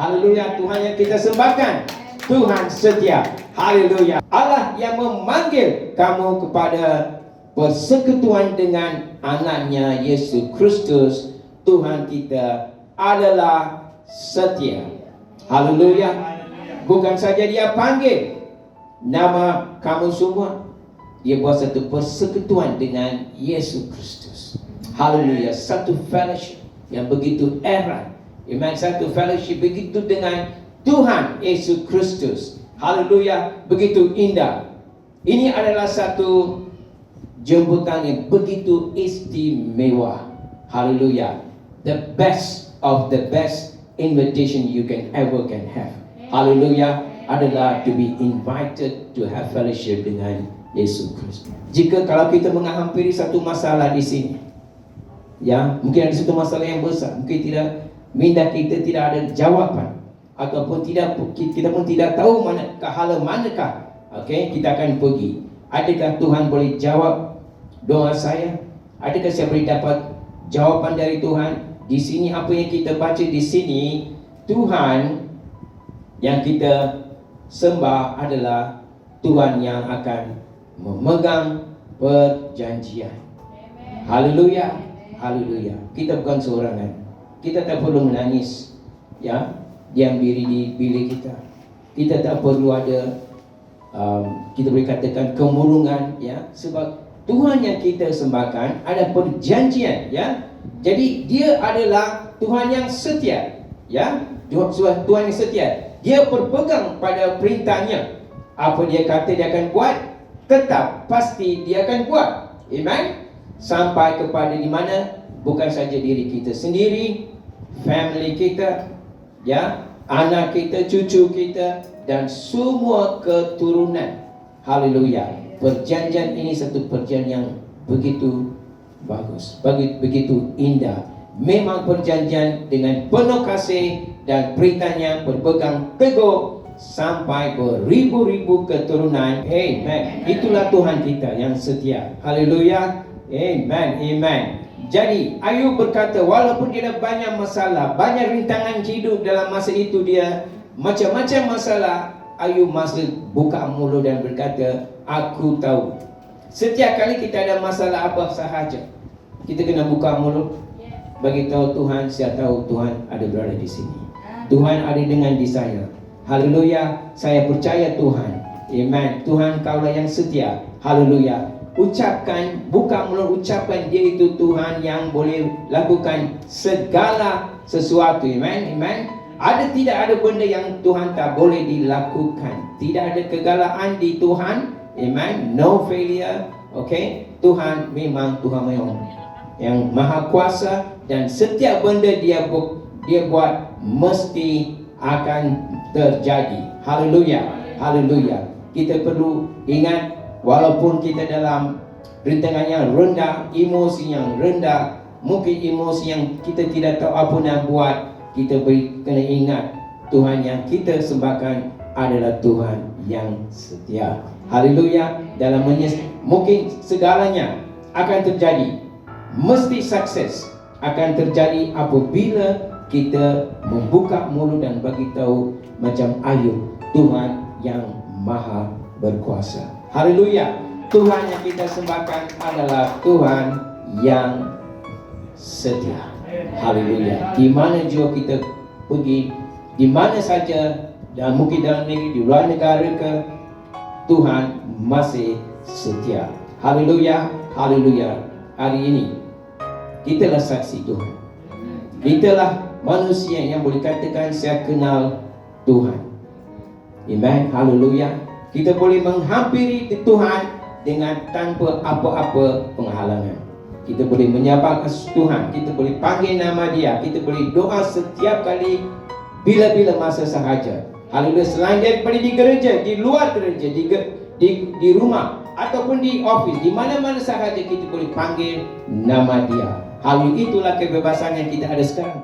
Haleluya. Tuhan yang kita sembahkan, Tuhan setia. Haleluya. Allah yang memanggil kamu kepada persekutuan dengan anaknya Yesus Kristus, Tuhan kita adalah setia. Haleluya. Bukan saja dia panggil nama kamu semua, dia buat satu persekutuan dengan Yesus Kristus. Haleluya. Satu fellowship yang begitu erat. Amen. Satu fellowship begitu dengan Tuhan Yesus Kristus. Haleluya. Begitu indah. Ini adalah satu jemputan yang begitu istimewa. Haleluya. The best of the best invitation you can have. Haleluya. Adalah to be invited to have fellowship dengan Yesus Kristus. Jika kalau kita menghampiri satu masalah di sini, ya, mungkin ada satu masalah yang besar, mungkin minda kita tidak ada jawapan, ataupun kita pun tidak tahu manakah, kita akan pergi. Adakah Tuhan boleh jawab doa saya? Adakah saya boleh dapat jawapan dari Tuhan? Di sini apa yang kita baca di sini, Tuhan yang kita sembah adalah Tuhan yang akan memegang perjanjian. Haleluya. Haleluya. Kita bukan seorangan. Kita tak perlu menangis, ya, diam diri di bilik kita. Kita tak perlu ada kita boleh katakan kemurungan, ya, sebab Tuhan yang kita sembahkan ada perjanjian, ya. Jadi dia adalah Tuhan yang setia, ya. Tuhan yang setia. Dia berpegang pada perintahnya. Apa dia kata dia akan buat, tetap pasti dia akan buat. Amen. Sampai kepada di mana bukan saja diri kita sendiri, family kita, ya, anak kita, cucu kita, dan semua keturunan. Haleluya. Perjanjian ini satu perjanjian yang begitu bagus, begitu indah. Memang perjanjian dengan penuh kasih dan perintahnya berpegang teguh sampai beribu-ribu keturunan. Amen. Itulah Tuhan kita yang setia. Haleluya. Amen. Amen. Jadi Ayub berkata, walaupun dia ada banyak masalah, banyak rintangan hidup dalam masa itu, dia macam-macam masalah, Ayub masih buka mulut dan berkata, aku tahu. Setiap kali kita ada masalah apa sahaja, kita kena buka mulut, bagi tahu Tuhan, saya tahu Tuhan ada berada di sini. Tuhan ada dengan di saya. Haleluya. Saya percaya Tuhan. Amen. Tuhan, kaulah yang setia. Haleluya. Ucapkan, buka mulut, ucapkan dia itu Tuhan yang boleh lakukan segala sesuatu. Amen. Amen. Tidak ada benda yang Tuhan tak boleh dilakukan. Tidak ada kegagalan di Tuhan. Amen. No failure. Okay. Tuhan memang Tuhan yang maha kuasa, dan setiap benda dia buat mesti akan terjadi. Haleluya. Haleluya. Kita perlu ingat, walaupun kita dalam rintangan yang rendah, emosi yang rendah, mungkin emosi yang kita tidak tahu apa nak buat, kita kena ingat Tuhan yang kita sembahkan adalah Tuhan yang setia. Haleluya. Dalam mungkin segalanya akan terjadi, mesti sukses akan terjadi apabila kita membuka mulut dan bagi tahu macam Ayub, Tuhan yang maha berkuasa. Haleluya. Tuhan yang kita sembahkan adalah Tuhan yang setia. Haleluya. Di mana juga kita pergi, di mana saja, dan mungkin dalam negeri, di luar negara ke, Tuhan masih setia. Haleluya. Haleluya. Hari ini kitalah saksi Tuhan. Kitalah manusia yang boleh katakan saya kenal Tuhan. Amen. Haleluya. Kita boleh menghampiri Tuhan dengan tanpa apa-apa penghalangan. Kita boleh menyapa Tuhan, kita boleh panggil nama dia, kita boleh doa setiap kali, bila-bila masa sahaja. Haleluya. Selain daripada di gereja, di luar gereja, di rumah, ataupun di office, di mana-mana sahaja kita boleh panggil nama dia. Hal itulah kebebasan yang kita ada sekarang.